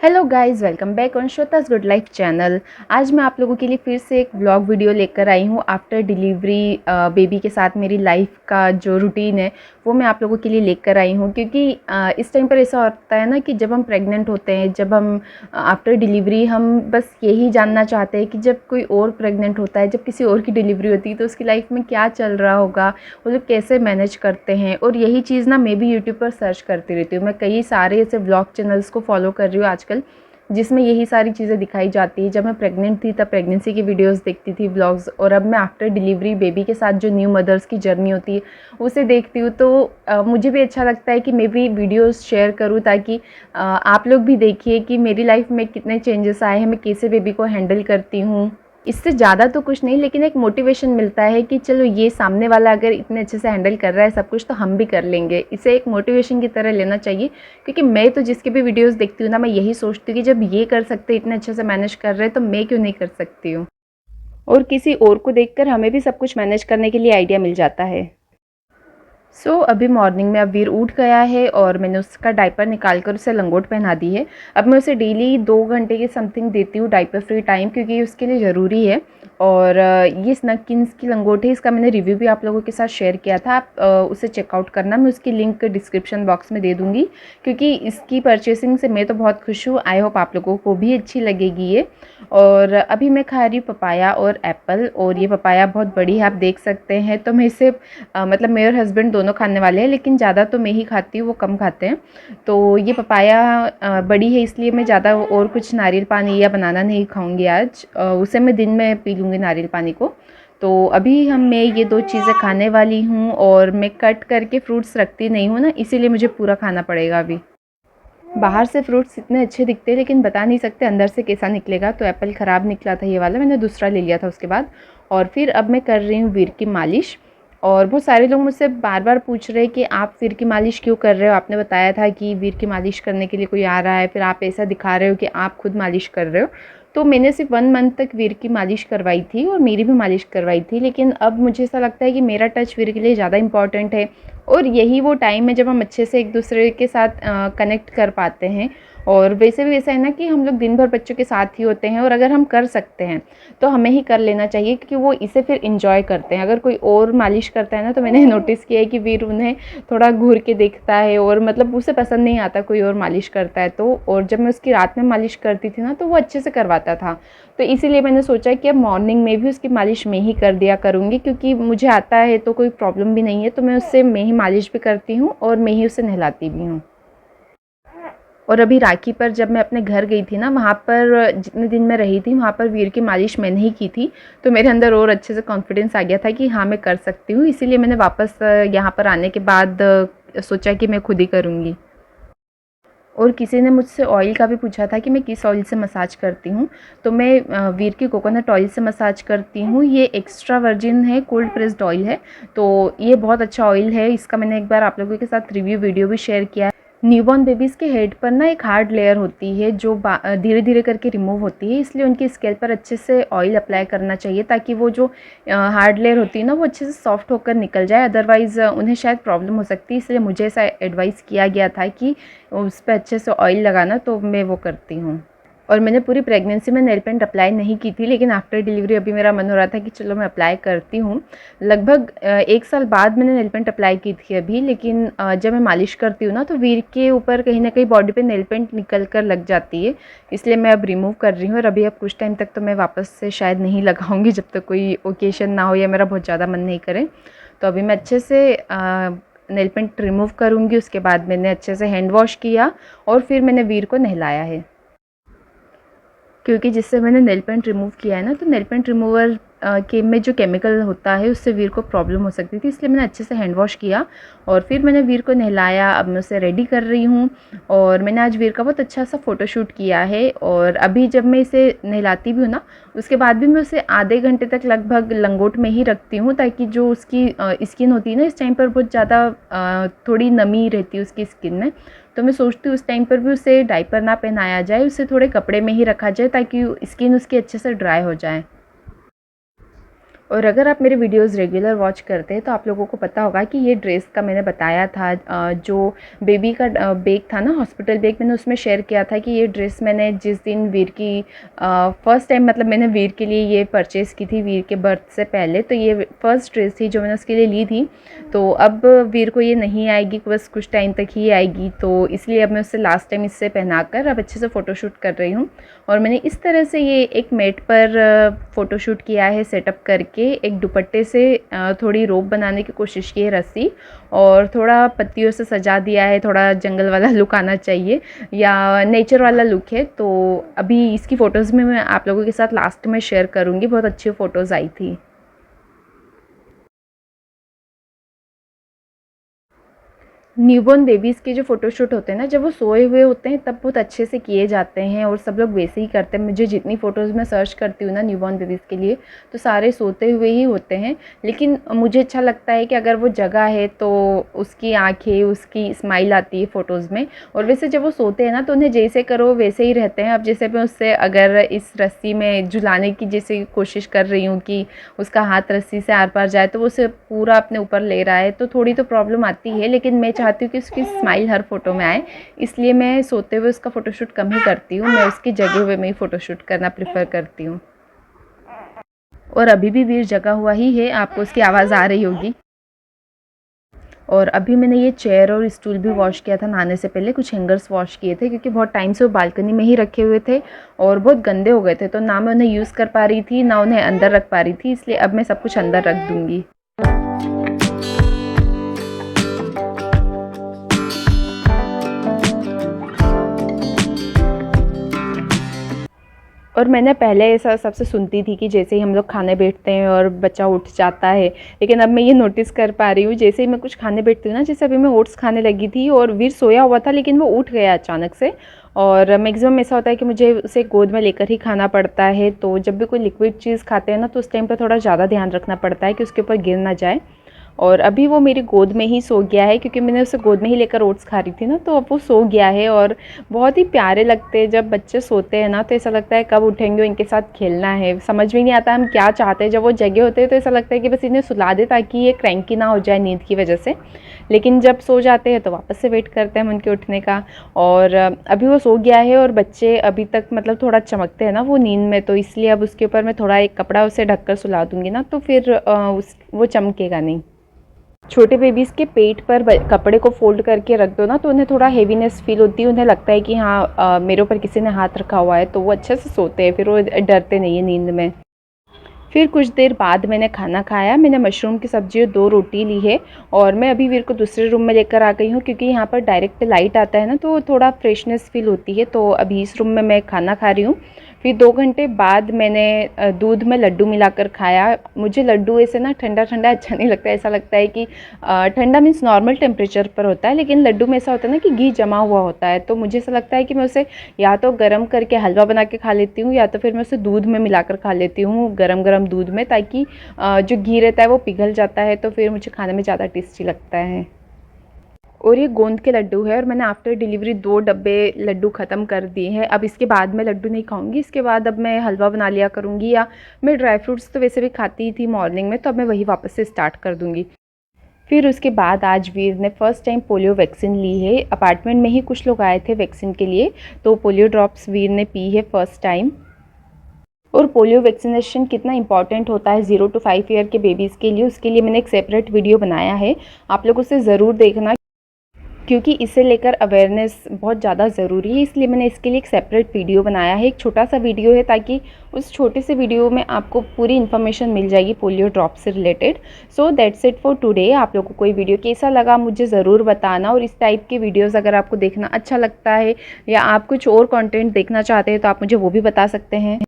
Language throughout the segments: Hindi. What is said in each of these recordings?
Hello guys, welcome back on Shweta's good life channel. आज मैं आप लोगों के लिए फिर से एक व्लॉग वीडियो लेकर आई हूँ। आफ्टर डिलीवरी बेबी के साथ मेरी लाइफ का जो रूटीन है वो मैं आप लोगों के लिए लेकर आई हूँ, क्योंकि इस टाइम पर ऐसा होता है ना कि जब हम प्रेग्नेंट होते हैं, जब हम आफ्टर डिलीवरी हम बस यही जानना चाहते हैं कि जब कोई और प्रेग्नेंट होता है, जब किसी और की डिलीवरी होती है तो उसकी लाइफ में क्या चल रहा होगा, वो लोग कैसे मैनेज करते हैं। और यही चीज़ ना मैं भी यूट्यूब पर सर्च करती रहती हूँ। मैं कई सारे ऐसे व्लॉग चैनल्स को फॉलो कर रही हूँ आजकल, जिसमें यही सारी चीज़ें दिखाई जाती है। जब मैं प्रेग्नेंट थी तब प्रेगनेंसी की वीडियोस देखती थी, व्लॉग्स, और अब मैं आफ्टर डिलीवरी बेबी के साथ जो न्यू मदर्स की जर्नी होती है उसे देखती हूँ। तो मुझे भी अच्छा लगता है कि मैं भी वीडियोस शेयर करूँ, ताकि आप लोग भी देखिए कि मेरी लाइफ में कितने चेंजेस आए हैं, मैं कैसे बेबी को हैंडल करती हूँ। इससे ज़्यादा तो कुछ नहीं, लेकिन एक मोटिवेशन मिलता है कि चलो ये सामने वाला अगर इतने अच्छे से हैंडल कर रहा है सब कुछ, तो हम भी कर लेंगे। इसे एक मोटिवेशन की तरह लेना चाहिए, क्योंकि मैं तो जिसके भी वीडियोस देखती हूँ ना, मैं यही सोचती हूँ कि जब ये कर सकते इतने अच्छे से मैनेज कर रहे हैं तो मैं क्यों नहीं कर सकती हूँ। और किसी और को देखकर हमें भी सब कुछ मैनेज करने के लिए आइडिया मिल जाता है। अभी मॉर्निंग में अब वीर उठ गया है और मैंने उसका डायपर निकाल कर उसे लंगोट पहना दी है। अब मैं उसे डेली 2 घंटे के समथिंग देती हूँ डायपर फ्री टाइम, क्योंकि ये उसके लिए ज़रूरी है। और ये स्नगकिन्स की लंगोट है, इसका मैंने रिव्यू भी आप लोगों के साथ शेयर किया था। आप उसे चेकआउट करना, मैं उसकी लिंक डिस्क्रिप्शन बॉक्स में दे दूँगी, क्योंकि इसकी परचेसिंग से मैं तो बहुत खुश हूँ। आई होप आप लोगों को भी अच्छी लगेगी ये। और अभी मैं खा रही हूँ पपाया और एप्पल, और ये पपाया बहुत बड़ी है, आप देख सकते हैं। तो मैं इसे मतलब मेरे और हस्बैंड दोनों खाने वाले हैं, लेकिन ज़्यादा तो मैं ही खाती हूँ, वो कम खाते हैं। तो ये पपाया बड़ी है, इसलिए मैं ज़्यादा और कुछ नारियल पानी या बनाना नहीं खाऊंगी आज। उसे मैं दिन में पी लूँगी नारियल पानी को। तो अभी मैं ये 2 चीज़ें खाने वाली हूँ, और मैं कट करके फ्रूट्स रखती नहीं हूँ ना, इसीलिए मुझे पूरा खाना पड़ेगा अभी। बाहर से फ्रूट्स इतने अच्छे दिखते हैं, लेकिन बता नहीं सकते अंदर से कैसा निकलेगा। तो एप्पल ख़राब निकला था ये वाला, मैंने दूसरा ले लिया था उसके बाद। और फिर अब मैं कर रही हूँ वीर की मालिश। और बहुत सारे लोग मुझसे बार बार पूछ रहे हैं कि आप वीर की मालिश क्यों कर रहे हो। आपने बताया था कि वीर की मालिश करने के लिए कोई आ रहा है, फिर आप ऐसा दिखा रहे हो कि आप खुद मालिश कर रहे हो। तो मैंने सिर्फ 1 मंथ तक वीर की मालिश करवाई थी, और मेरी भी मालिश करवाई थी। लेकिन अब मुझे ऐसा लगता है कि मेरा टच वीर के लिए ज़्यादा इम्पॉर्टेंट है। और यही वो टाइम है जब हम अच्छे से एक दूसरे के साथ कनेक्ट कर पाते हैं। और वैसे भी ऐसा है ना कि हम लोग दिन भर बच्चों के साथ ही होते हैं, और अगर हम कर सकते हैं तो हमें ही कर लेना चाहिए, क्योंकि वो इसे फिर इंजॉय करते हैं। अगर कोई और मालिश करता है ना, तो मैंने नोटिस किया है कि वीर उन्हें थोड़ा घूर के देखता है, और मतलब उसे पसंद नहीं आता कोई और मालिश करता है तो। और जब मैं उसकी रात में मालिश करती थी ना, तो वो अच्छे से करवाता था। तो इसीलिए मैंने सोचा कि अब मॉर्निंग में भी उसकी मालिश मैं ही कर दिया करूँगी, क्योंकि मुझे आता है तो कोई प्रॉब्लम भी नहीं है। तो मैं ही मालिश भी करती हूँ, और मैं ही उसे नहलाती भी हूँ। और अभी राखी पर जब मैं अपने घर गई थी ना, वहाँ पर जितने दिन मैं रही थी वहाँ पर वीर की मालिश मैंने ही की थी। तो मेरे अंदर और अच्छे से कॉन्फिडेंस आ गया था कि हाँ, मैं कर सकती हूँ। इसीलिए मैंने वापस यहाँ पर आने के बाद सोचा कि मैं खुद ही करूँगी। और किसी ने मुझसे ऑयल का भी पूछा था कि मैं किस ऑयल से मसाज करती हूँ। तो मैं वीर की कोकोनट ऑयल से मसाज करती हूँ। ये एक्स्ट्रा वर्जिन है, कोल्ड प्रेस्ड ऑयल है। तो ये बहुत अच्छा ऑयल है, इसका मैंने एक बार आप लोगों के साथ रिव्यू वीडियो भी शेयर किया है। न्यूबॉर्न बेबीज़ के हेड पर ना एक हार्ड लेयर होती है, जो धीरे धीरे करके रिमूव होती है, इसलिए उनकी स्कैल्प पर अच्छे से ऑयल अप्लाई करना चाहिए, ताकि वो जो हार्ड लेयर होती है ना, वो अच्छे से सॉफ्ट होकर निकल जाए। अदरवाइज़ उन्हें शायद प्रॉब्लम हो सकती है, इसलिए मुझे ऐसा एडवाइस किया गया था कि उस पर अच्छे से ऑयल लगाना, तो मैं वो करती हूँ। और मैंने पूरी प्रेगनेंसी में नेल पेंट अप्लाई नहीं की थी, लेकिन आफ्टर डिलीवरी अभी मेरा मन हो रहा था कि चलो मैं अप्लाई करती हूँ। लगभग 1 साल बाद मैंने नेल पेंट अप्लाई की थी अभी, लेकिन जब मैं मालिश करती हूँ ना, तो वीर के ऊपर कहीं ना कहीं बॉडी पे नेल पेंट निकल कर लग जाती है, इसलिए मैं अब रिमूव कर रही हूँ। और अभी अब कुछ टाइम तक तो मैं वापस से शायद नहीं लगाऊंगी, जब तक कोई ओकेशन ना हो या मेरा बहुत ज़्यादा मन नहीं करे। तो अभी मैं अच्छे से नेल पेंट रिमूव करूँगी। उसके बाद मैंने अच्छे से हैंड वॉश किया, और फिर मैंने वीर को नहलाया है। क्योंकि जिससे मैंने नेल पेंट रिमूव किया है ना, तो नेल पेंट रिमूवर के में जो केमिकल होता है उससे वीर को प्रॉब्लम हो सकती थी, इसलिए मैंने अच्छे से हैंड वॉश किया, और फिर मैंने वीर को नहलाया। अब मैं उसे रेडी कर रही हूँ, और मैंने आज वीर का बहुत अच्छा सा फ़ोटोशूट किया है। और अभी जब मैं इसे नहलाती भी हूँ ना, उसके बाद भी मैं उसे आधे घंटे तक लगभग लंगोट में ही रखती हूँ, ताकि जो उसकी स्किन होती है ना, इस टाइम पर बहुत ज़्यादा थोड़ी नमी रहती है उसकी स्किन में। तो मैं सोचती हूँ उस टाइम पर भी उसे डायपर ना पहनाया जाए, उसे थोड़े कपड़े में ही रखा जाए, ताकि स्किन उसकी अच्छे से ड्राई हो जाए। और अगर आप मेरे वीडियोस रेगुलर वॉच करते हैं तो आप लोगों को पता होगा कि ये ड्रेस का मैंने बताया था, जो बेबी का बैग था ना, हॉस्पिटल बैग, मैंने उसमें शेयर किया था कि ये ड्रेस मैंने जिस दिन वीर की फ़र्स्ट टाइम, मतलब मैंने वीर के लिए ये परचेज़ की थी वीर के बर्थ से पहले, तो ये फ़र्स्ट ड्रेस थी जो मैंने उसके लिए ली थी। तो अब वीर को ये नहीं आएगी, बस कुछ टाइम तक ही आएगी, तो इसलिए अब मैं उससे लास्ट टाइम इससे पहनाकर अब अच्छे से फ़ोटोशूट कर रही हूँ। और मैंने इस तरह से ये एक मैट पर फ़ोटोशूट किया है सेटअप करके। एक दुपट्टे से थोड़ी रोप बनाने की कोशिश की है, रस्सी, और थोड़ा पत्तियों से सजा दिया है, थोड़ा जंगल वाला लुक आना चाहिए या नेचर वाला लुक है। तो अभी इसकी फ़ोटोज़ में मैं आप लोगों के साथ लास्ट में शेयर करूँगी, बहुत अच्छी फ़ोटोज़ आई थी। न्यूबॉर्न बेबीज़ के जो फ़ोटोशूट होते हैं ना, जब वो सोए हुए होते हैं तब बहुत अच्छे से किए जाते हैं और सब लोग वैसे ही करते हैं। मुझे जितनी फ़ोटोज़ मैं सर्च करती हूँ ना न्यूबॉर्न बेबीज़ के लिए, तो सारे सोते हुए ही होते हैं। लेकिन मुझे अच्छा लगता है कि अगर वो जगह है तो उसकी आँखें, उसकी स्माइल आती है फ़ोटोज़ में। और वैसे जब वो सोते हैं ना तो उन्हें जैसे करो वैसे ही रहते हैं। अब जैसे मैं उससे अगर इस रस्सी में झुलाने की जैसे कोशिश कर रही हूँ कि उसका हाथ रस्सी से आर पार जाए, तो वो उसे पूरा अपने ऊपर ले रहा है, तो थोड़ी तो प्रॉब्लम आती है। लेकिन मैं चाहती हूँ कि उसकी स्माइल हर फ़ोटो में आए, इसलिए मैं सोते हुए उसका फ़ोटोशूट कम ही करती हूँ। मैं उसकी जगे हुए में ही फ़ोटोशूट करना प्रेफर करती हूँ। और अभी भी वीर जगा हुआ ही है, आपको उसकी आवाज़ आ रही होगी। और अभी मैंने ये चेयर और स्टूल भी वॉश किया था नहाने से पहले। कुछ हैंगर्स वॉश किए थे क्योंकि बहुत टाइम से वो बालकनी में ही रखे हुए थे और बहुत गंदे हो गए थे, तो ना मैं उन्हें यूज़ कर पा रही थी, ना उन्हें अंदर रख पा रही थी, इसलिए अब मैं सब कुछ अंदर रख दूँगी। और मैंने पहले ऐसा सबसे सुनती थी कि जैसे ही हम लोग खाने बैठते हैं और बच्चा उठ जाता है, लेकिन अब मैं ये नोटिस कर पा रही हूँ, जैसे ही मैं कुछ खाने बैठती हूँ ना, जैसे अभी मैं ओट्स खाने लगी थी और वीर सोया हुआ था लेकिन वो उठ गया अचानक से। और मैक्सिमम ऐसा होता है कि मुझे उसे गोद में लेकर ही खाना पड़ता है, तो जब भी कोई लिक्विड चीज़ खाते हैं ना तो उस टाइम पर थोड़ा ज़्यादा ध्यान रखना पड़ता है कि उसके ऊपर गिर ना जाए। और अभी वो मेरी गोद में ही सो गया है क्योंकि मैंने उसे गोद में ही लेकर ओट्स खा रही थी ना, तो अब वो सो गया है। और बहुत ही प्यारे लगते हैं जब बच्चे सोते हैं ना, तो ऐसा लगता है कब उठेंगे, इनके साथ खेलना है। समझ में नहीं आता हम क्या चाहते हैं। जब वो जगे होते हैं तो ऐसा लगता है कि बस इन्हें सुला दे ताकि ये क्रैंकी ना हो जाए नींद की वजह से। लेकिन जब सो जाते हैं तो वापस से वेट करते हैं हम उनके उठने का। और अभी वो सो गया है और बच्चे अभी तक मतलब थोड़ा चमकते हैं ना वो नींद में, तो इसलिए अब उसके ऊपर मैं थोड़ा एक कपड़ा उसे ढककर सुला दूँगी ना, तो फिर वो चमकेगा नहीं। छोटे बेबीज़ के पेट पर कपड़े को फ़ोल्ड करके रख दो ना, तो उन्हें थोड़ा हेवीनेस फ़ील होती है, उन्हें लगता है कि हाँ मेरे ऊपर किसी ने हाथ रखा हुआ है, तो वो अच्छे से सोते हैं, फिर वो डरते नहीं है नींद में। फिर कुछ देर बाद मैंने खाना खाया। मैंने मशरूम की सब्ज़ी और 2 रोटी ली है और मैं अभी वीर को दूसरे रूम में लेकर आ गई हूँ क्योंकि यहाँ पर डायरेक्ट लाइट आता है ना, तो थोड़ा फ्रेशनेस फ़ील होती है। तो अभी इस रूम में मैं खाना खा रही हूँ। फिर 2 घंटे बाद मैंने दूध में लड्डू मिलाकर खाया। मुझे लड्डू ऐसे ना ठंडा-ठंडा अच्छा नहीं लगता है, ऐसा लगता है कि ठंडा मीन्स नॉर्मल टेम्परेचर पर होता है, लेकिन लड्डू में ऐसा होता है ना कि घी जमा हुआ होता है, तो मुझे ऐसा लगता है कि मैं उसे या तो गरम करके हलवा बना के खा लेती हूँ या तो फिर मैं उसे दूध में मिलाकर खा लेती हूँ, गरम-गरम दूध में, ताकि जो घी रहता है वो पिघल जाता है, तो फिर मुझे खाने में ज़्यादा टेस्टी लगता है। और ये गोंद के लड्डू है और मैंने आफ्टर डिलीवरी 2 डब्बे लड्डू ख़त्म कर दिए हैं। अब इसके बाद मैं लड्डू नहीं खाऊँगी, इसके बाद अब मैं हलवा बना लिया करूँगी, या मैं ड्राई फ्रूट्स तो वैसे भी खाती ही थी मॉर्निंग में, तो अब मैं वही वापस से स्टार्ट कर दूँगी। फिर उसके बाद आज वीर ने फ़र्स्ट टाइम पोलियो वैक्सीन ली है। अपार्टमेंट में ही कुछ लोग आए थे वैक्सीन के लिए, तो पोलियो ड्रॉप्स वीर ने पी है फ़र्स्ट टाइम। और पोलियो वैक्सीनेशन कितना इंपॉर्टेंट होता है 0 to 5 ईयर के बेबीज़ के लिए, उसके लिए मैंने एक सेपरेट वीडियो बनाया है, आप लोग उसे ज़रूर देखना क्योंकि इसे लेकर अवेयरनेस बहुत ज़्यादा ज़रूरी है। इसलिए मैंने इसके लिए एक सेपरेट वीडियो बनाया है। एक छोटा सा वीडियो है ताकि उस छोटे से वीडियो में आपको पूरी इन्फॉर्मेशन मिल जाएगी पोलियो ड्रॉप से related. So that's it for today. आप लोगों को कोई वीडियो कैसा लगा मुझे ज़रूर बताना, और इस टाइप के वीडियोज़ अगर आपको देखना अच्छा लगता है या आप कुछ और कॉन्टेंट देखना चाहते हैं तो आप मुझे वो भी बता सकते हैं।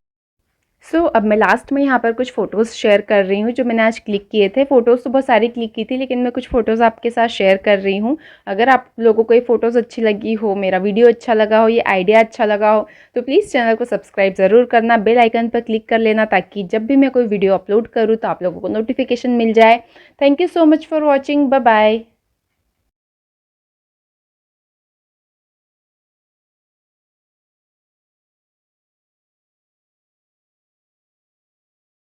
अब मैं लास्ट में यहाँ पर कुछ फ़ोटोज़ शेयर कर रही हूँ जो मैंने आज क्लिक किए थे। फ़ोटोज़ तो बहुत सारी क्लिक की थी, लेकिन मैं कुछ फ़ोटोज़ आपके साथ शेयर कर रही हूँ। अगर आप लोगों को ये फ़ोटोज़ अच्छी लगी हो, मेरा वीडियो अच्छा लगा हो, ये आइडिया अच्छा लगा हो, तो प्लीज़ चैनल को सब्सक्राइब ज़रूर करना, बेल आइकन पर क्लिक कर लेना ताकि जब भी मैं कोई वीडियो अपलोड करूँ तो आप लोगों को नोटिफिकेशन मिल जाए। Thank you so much for watching. Bye bye.